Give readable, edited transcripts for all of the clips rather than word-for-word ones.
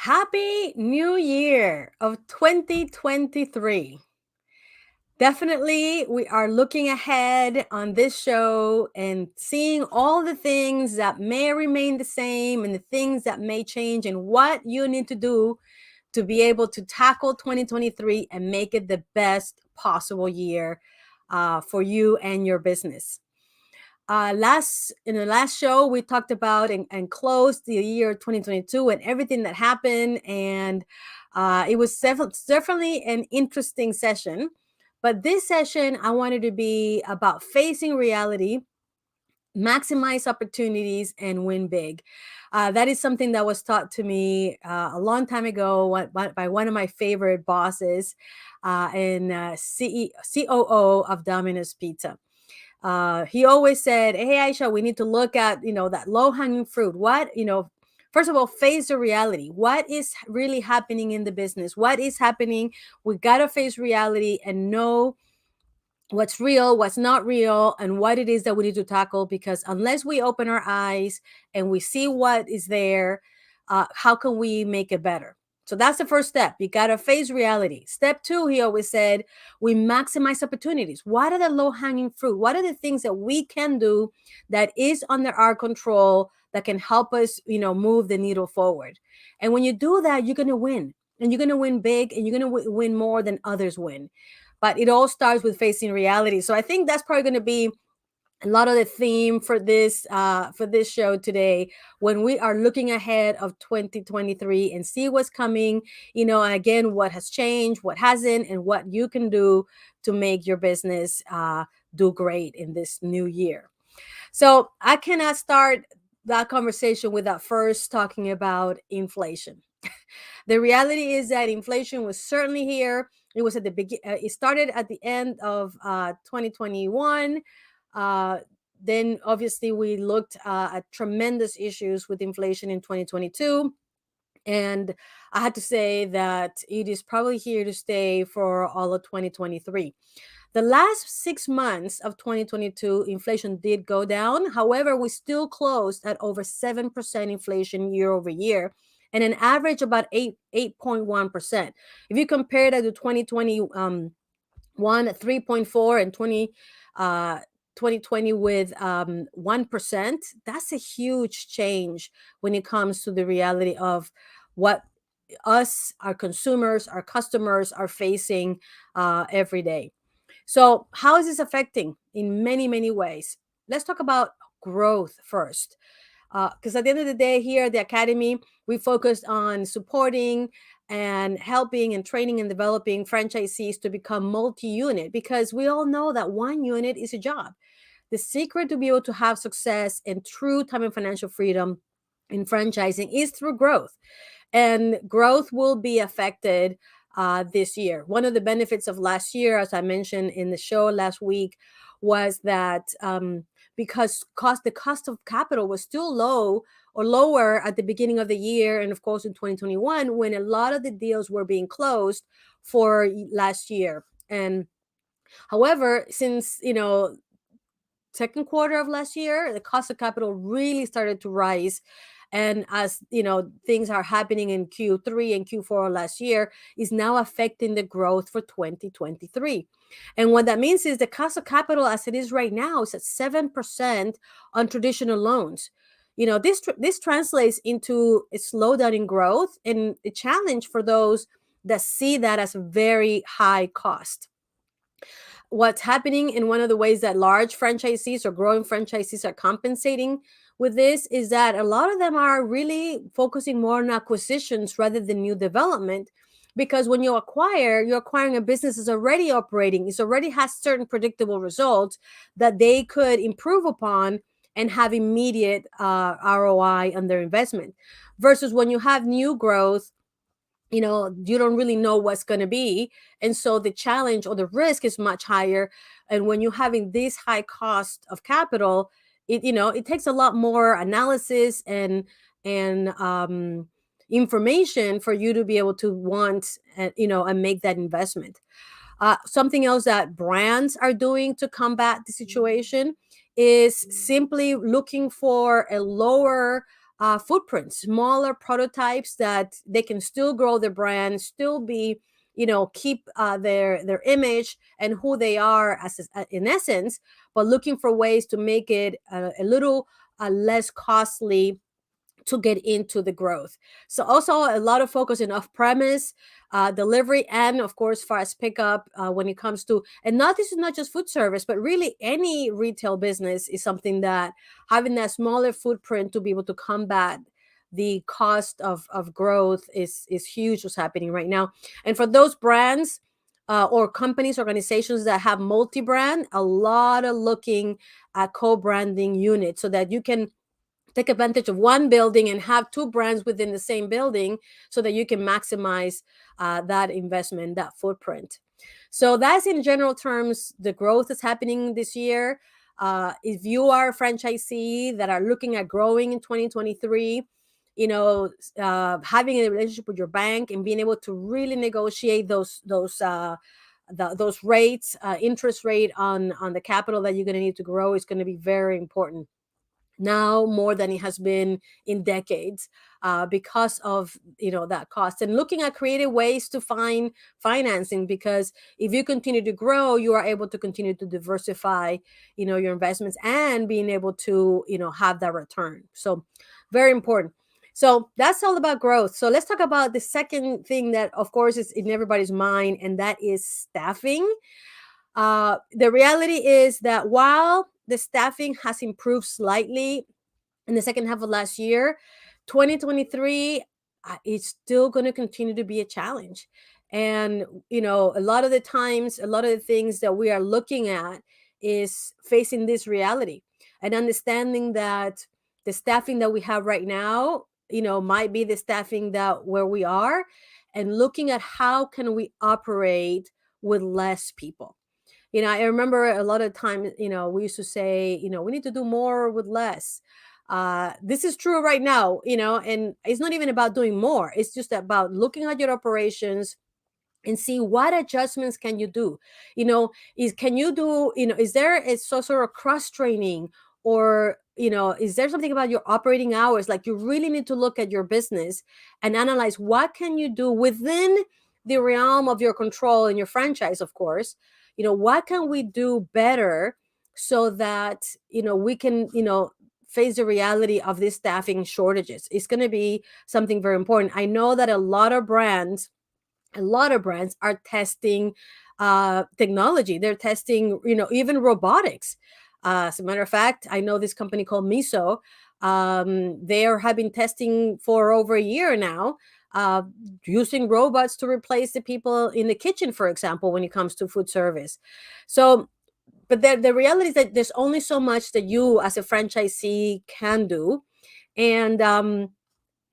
Happy New Year of 2023. Definitely, we are looking ahead on this show and seeing all the things that may remain the same and the things that may change and what you need to do to be able to tackle 2023 and make it the best possible year for you and your business. Last in the last show, we talked about and closed the year 2022 and everything that happened, and it was definitely an interesting session. But this session, I wanted to be about facing reality, maximize opportunities, and win big. That is something that was taught to me a long time ago by one of my favorite bosses and COO of Domino's Pizza. He always said, "Hey, Aisha, we need to look at that low hanging fruit. First of all, face the reality. What is really happening in the business? What is happening? We gotta face reality and know what's real, what's not real, and what it is that we need to tackle. Because unless we open our eyes and we see what is there, how can we make it better?" So that's the first step. You got to face reality. Step two, he always said, we maximize opportunities. What are the low hanging fruit? What are the things that we can do that is under our control that can help us, move the needle forward? And when you do that, you're going to win. And you're going to win big and you're going to win more than others win. But it all starts with facing reality. So I think that's probably going to be a lot of the theme for this show today, when we are looking ahead of 2023 and see what's coming, again, what has changed, what hasn't, and what you can do to make your business do great in this new year. So I cannot start that conversation without first talking about inflation. The reality is that inflation was certainly here. It was at the it started at the end of 2021. Uh, then obviously we looked at tremendous issues with inflation in 2022. And I had to say that it is probably here to stay for all of 2023. The last 6 months of 2022, inflation did go down. However, we still closed at over 7% inflation year over year, and an average about 8.1%. If you compare that to 2021 at 3.4 and 2020 with 1%, that's a huge change when it comes to the reality of what us, our consumers, our customers are facing every day. So, how is this affecting in many, many ways? Let's talk about growth first. Because at the end of the day, here at the Academy, we focused on supporting and helping and training and developing franchisees to become multi unit, because we all know that one unit is a job. The secret to be able to have success and true time and financial freedom in franchising is through growth, and growth will be affected this year. One of the benefits of last year, as I mentioned in the show last week, was that because the cost of capital was still low or lower at the beginning of the year, and of course in 2021 when a lot of the deals were being closed for last year. And however, since second quarter of last year, the cost of capital really started to rise. And as things are happening in Q3 and Q4 last year, is now affecting the growth for 2023. And what that means is the cost of capital as it is right now is at 7% on traditional loans. This translates into a slowdown in growth and a challenge for those that see that as a very high cost. What's happening in one of the ways that large franchisees or growing franchisees are compensating with this is that a lot of them are really focusing more on acquisitions rather than new development, because when you're acquiring a business that's already operating, it already has certain predictable results that they could improve upon and have immediate ROI on their investment, versus when you have new growth, you don't really know what's going to be, and so the challenge or the risk is much higher. And when you're having this high cost of capital, it takes a lot more analysis and information for you to be able to want and make that investment. Something else that brands are doing to combat the situation is simply looking for a lower footprints, smaller prototypes that they can still grow their brand, still be, keep their image and who they are in essence, but looking for ways to make it a little less costly to get into the growth. So also a lot of focus in off-premise delivery, and of course fast pickup when it comes to, and not this is not just food service, but really any retail business is something that having that smaller footprint to be able to combat the cost of growth is huge what's happening right now. And for those brands or companies, organizations that have multi-brand, a lot of looking at co-branding units so that you can take advantage of one building and have two brands within the same building so that you can maximize that investment, that footprint. So that's in general terms the growth that's happening this year. If you are a franchisee that are looking at growing in 2023, having a relationship with your bank and being able to really negotiate those rates, interest rate on the capital that you're going to need to grow is going to be very important now more than it has been in decades, because of that cost, and looking at creative ways to find financing, because if you continue to grow, you are able to continue to diversify your investments and being able to have that return. So very important. So that's all about growth. So let's talk about the second thing that of course is in everybody's mind, and that is staffing. The reality is that while the staffing has improved slightly in the second half of last year, 2023 is still going to continue to be a challenge. And, a lot of the times, a lot of the things that we are looking at is facing this reality and understanding that the staffing that we have right now, might be the staffing that where we are, and looking at how can we operate with less people. I remember a lot of times, we used to say, we need to do more with less. This is true right now, and it's not even about doing more. It's just about looking at your operations and see what adjustments can you do. Is there a sort of cross training, or is there something about your operating hours? Like, you really need to look at your business and analyze what can you do within the realm of your control and your franchise, of course. What can we do better so that we can face the reality of these staffing shortages. It's going to be something very important. I know that a lot of brands are testing technology. They're testing even robotics. As a matter of fact, I know this company called Miso. They have been testing for over a year now, using robots to replace the people in the kitchen, for example, when it comes to food service. So, but the reality is that there's only so much that you as a franchisee can do, and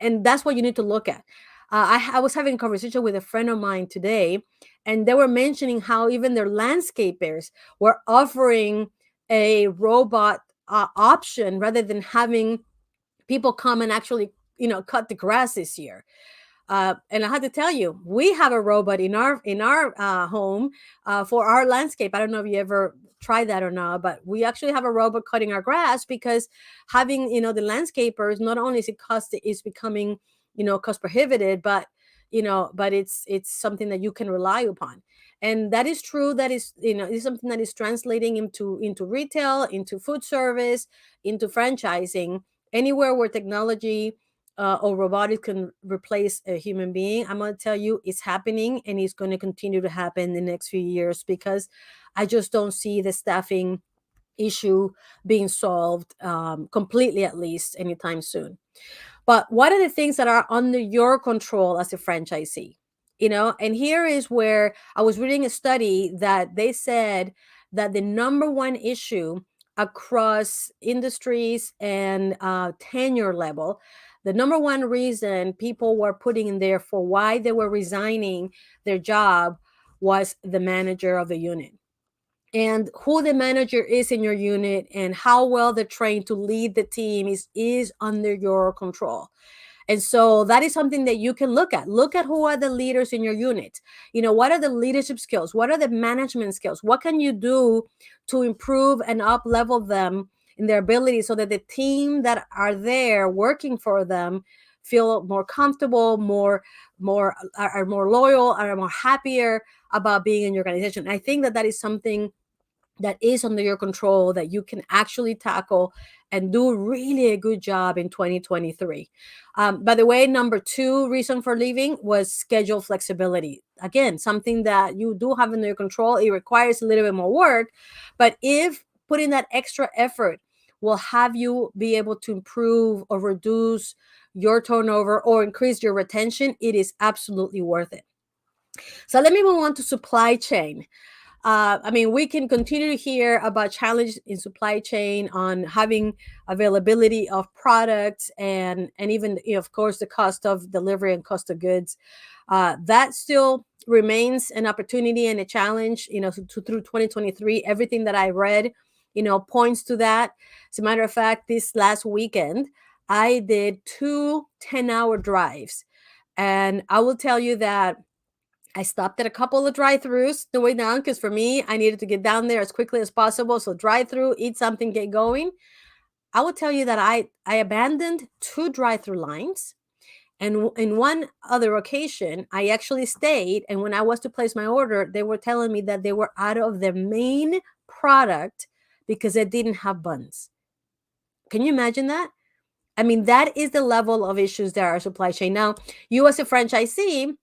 that's what you need to look at. I was having a conversation with a friend of mine today, and they were mentioning how even their landscapers were offering a robot option rather than having people come and actually cut the grass this year. And I had to tell you, we have a robot in our home for our landscape. I don't know if you ever tried that or not, but we actually have a robot cutting our grass, because having the landscapers, not only is it cost, is becoming cost prohibitive, but it's something that you can rely upon. And that is true. That is something that is translating into retail, into food service, into franchising, anywhere where technology or robotics can replace a human being. I'm going to tell you, it's happening, and it's going to continue to happen in the next few years, because I just don't see the staffing issue being solved completely, at least anytime soon. But what are the things that are under your control as a franchisee? And here is where I was reading a study that they said that the number one issue across industries and tenure level, the number one reason people were putting in there for why they were resigning their job was the manager of the unit. And who the manager is in your unit and how well they're trained to lead the team is under your control. And so that is something that you can look at. Look at who are the leaders in your unit. What are the leadership skills? What are the management skills? What can you do to improve and up level them in their ability, so that the team that are there working for them feel more comfortable, are more loyal, are more happier about being in your organization. I think that that is something that is under your control, that you can actually tackle and do really a good job in 2023. By the way, number two reason for leaving was schedule flexibility. Again, something that you do have under your control. It requires a little bit more work, but if putting that extra effort will have you be able to improve or reduce your turnover or increase your retention, it is absolutely worth it. So let me move on to supply chain. I mean, we can continue to hear about challenges in supply chain on having availability of products, and even, of course, the cost of delivery and cost of goods. That still remains an opportunity and a challenge, through 2023. Everything that I read, points to that. As a matter of fact, this last weekend, I did two 10-hour drives. And I will tell you that I stopped at a couple of drive-throughs the way down, because for me, I needed to get down there as quickly as possible. So drive-through, eat something, get going. I will tell you that I abandoned two drive-through lines. And in one other occasion, I actually stayed. And when I was to place my order, they were telling me that they were out of their main product because they didn't have buns. Can you imagine that? I mean, that is the level of issues that are supply chain. Now, you as a franchisee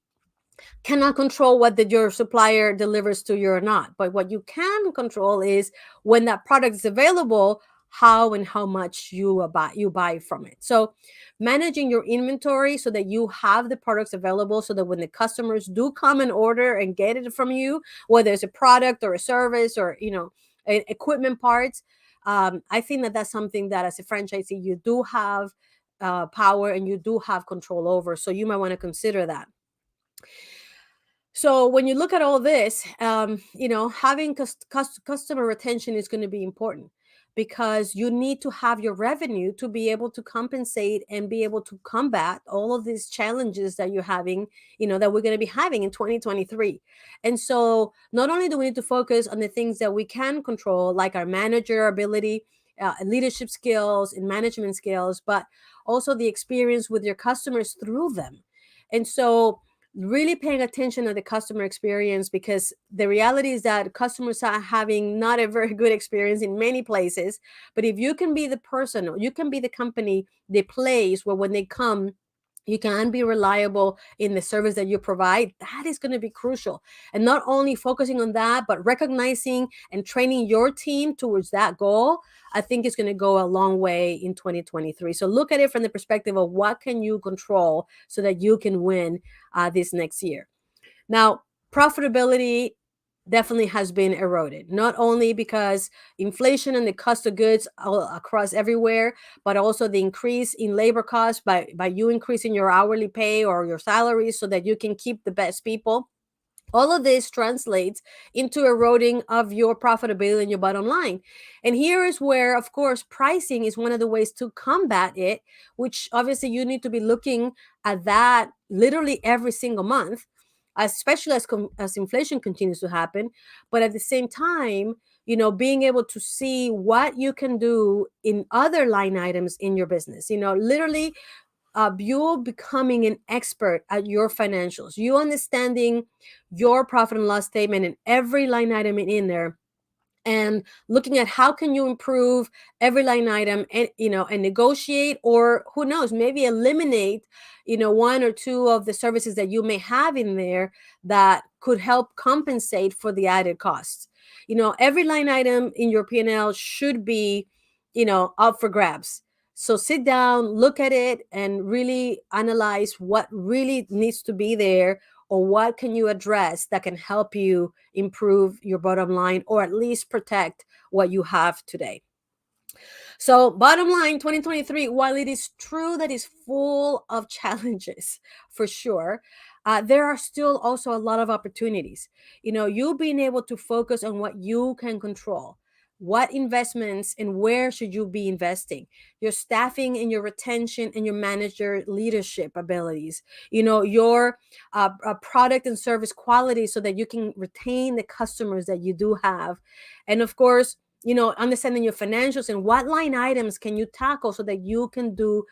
cannot control what your supplier delivers to you or not. But what you can control is when that product is available, how and how much you buy from it. So managing your inventory so that you have the products available, so that when the customers do come and order and get it from you, whether it's a product or a service or equipment parts, I think that that's something that as a franchisee you do have power and you do have control over. So you might want to consider that. So when you look at all this, having customer retention is going to be important, because you need to have your revenue to be able to compensate and be able to combat all of these challenges that you're having, that we're going to be having in 2023. And so not only do we need to focus on the things that we can control, like our manager ability, leadership skills and management skills, but also the experience with your customers through them. And so really paying attention to the customer experience, because the reality is that customers are having not a very good experience in many places. But if you can be the person, or you can be the company, the place where when they come, you can be reliable in the service that you provide, that is going to be crucial. And not only focusing on that, but recognizing and training your team towards that goal, I think is going to go a long way in 2023. So look at it from the perspective of what can you control so that you can win this next year. Now, profitability definitely has been eroded, not only because inflation and the cost of goods across everywhere, but also the increase in labor costs by you increasing your hourly pay or your salaries so that you can keep the best people. All of this translates into eroding of your profitability and your bottom line. And here is where, of course, pricing is one of the ways to combat it, which obviously you need to be looking at that literally every single month, especially as inflation continues to happen. But at the same time, being able to see what you can do in other line items in your business, literally you becoming an expert at your financials, you understanding your profit and loss statement and every line item in there, and looking at how can you improve every line item, and negotiate, or who knows, maybe eliminate one or two of the services that you may have in there that could help compensate for the added costs. Every line item in your P&L should be up for grabs. So sit down, look at it, and really analyze what really needs to be there, or what can you address that can help you improve your bottom line, or at least protect what you have today. So bottom line, 2023, while it is true that it's full of challenges for sure, there are still also a lot of opportunities. You being able to focus on what you can control. What investments and where should you be investing? Your staffing and your retention and your manager leadership abilities. Your product and service quality so that you can retain the customers that you do have. And of course, understanding your financials and what line items can you tackle so that you can do,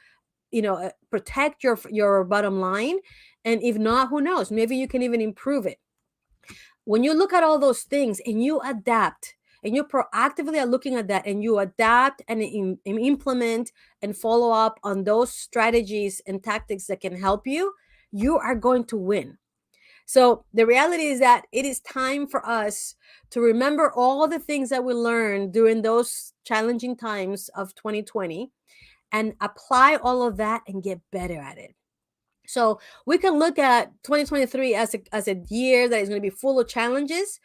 protect your bottom line. And if not, who knows, maybe you can even improve it. When you look at all those things and you adapt, and you proactively are looking at that, and you adapt and implement and follow up on those strategies and tactics that can help you, you are going to win. So the reality is that it is time for us to remember all the things that we learned during those challenging times of 2020 and apply all of that and get better at it. So we can look at 2023 as a year that is going to be full of challenges,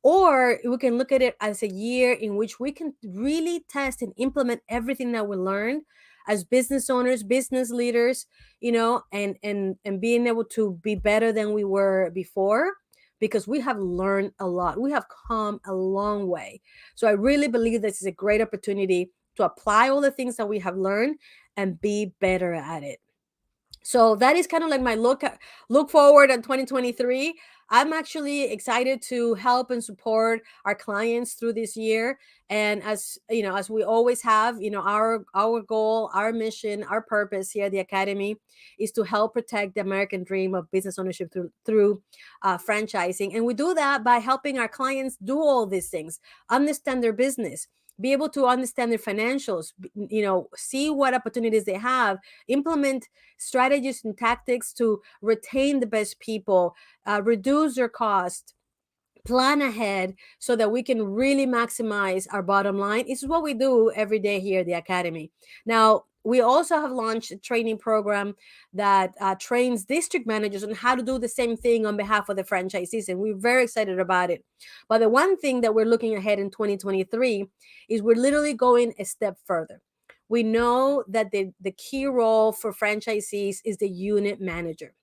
or we can look at it as a year in which we can really test and implement everything that we learned as business owners, business leaders, and being able to be better than we were before, because we have learned a lot. We have come a long way. So I really believe this is a great opportunity to apply all the things that we have learned and be better at it. So that is kind of like my look forward at 2023. I'm actually excited to help and support our clients through this year. And as we always have, our goal, our mission, our purpose here at the Academy is to help protect the American dream of business ownership through franchising. And we do that by helping our clients do all these things, understand their business, be able to understand their financials, see what opportunities they have, implement strategies and tactics to retain the best people, reduce their cost, plan ahead so that we can really maximize our bottom line. This is what we do every day here at the Academy. Now, we also have launched a training program that trains district managers on how to do the same thing on behalf of the franchisees, and we're very excited about it. But the one thing that we're looking ahead in 2023 is we're literally going a step further. We know that the key role for franchisees is the unit manager.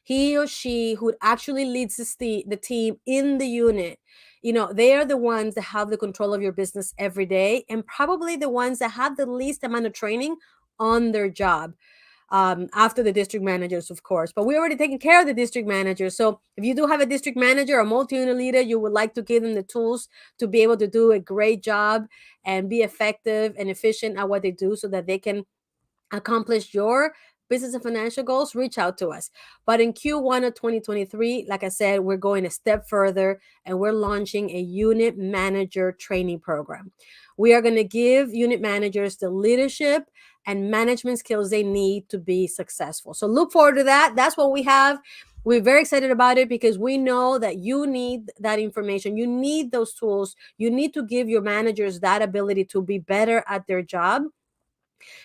He or she who actually leads the team in the unit. They are the ones that have the control of your business every day, and probably the ones that have the least amount of training on their job, after the district managers, of course. But we're already taking care of the district managers. So if you do have a district manager or multi-unit leader, you would like to give them the tools to be able to do a great job and be effective and efficient at what they do so that they can accomplish your business and financial goals, reach out to us. But in Q1 of 2023, like I said, we're going a step further and we're launching a unit manager training program. We are going to give unit managers the leadership and management skills they need to be successful. So look forward to that. That's what we have. We're very excited about it because we know that you need that information. You need those tools. You need to give your managers that ability to be better at their job.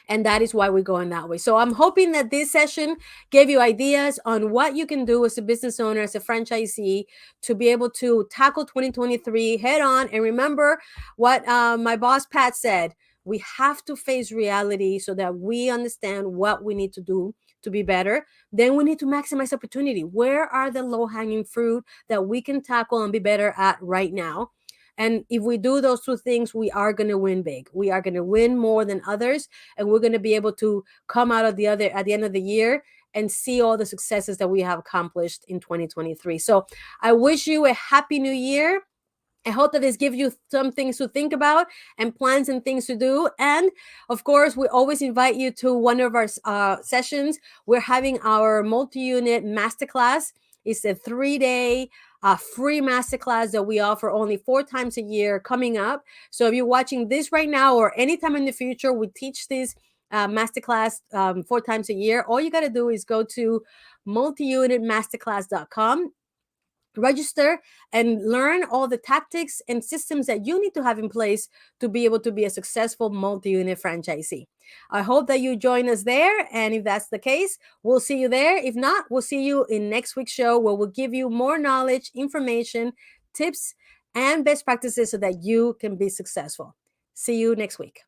And that is why we're going that way. So I'm hoping that this session gave you ideas on what you can do as a business owner, as a franchisee, to be able to tackle 2023 head on. And remember what my boss, Pat, said. We have to face reality so that we understand what we need to do to be better. Then we need to maximize opportunity. Where are the low-hanging fruit that we can tackle and be better at right now? And if we do those two things, we are going to win big. We are going to win more than others, and we're going to be able to come out of the other at the end of the year and see all the successes that we have accomplished in 2023. So I wish you a happy new year. I hope that this gives you some things to think about and plans and things to do. And of course, we always invite you to one of our sessions. We're having our multi-unit masterclass. It's a 3-day free masterclass that we offer only 4 times a year coming up. So if you're watching this right now or anytime in the future, we teach this masterclass 4 times a year. All you got to do is go to multiunitmasterclass.com, register, and learn all the tactics and systems that you need to have in place to be able to be a successful multi-unit franchisee. I hope that you join us there. And if that's the case, we'll see you there. If not, we'll see you in next week's show where we'll give you more knowledge, information, tips, and best practices so that you can be successful. See you next week.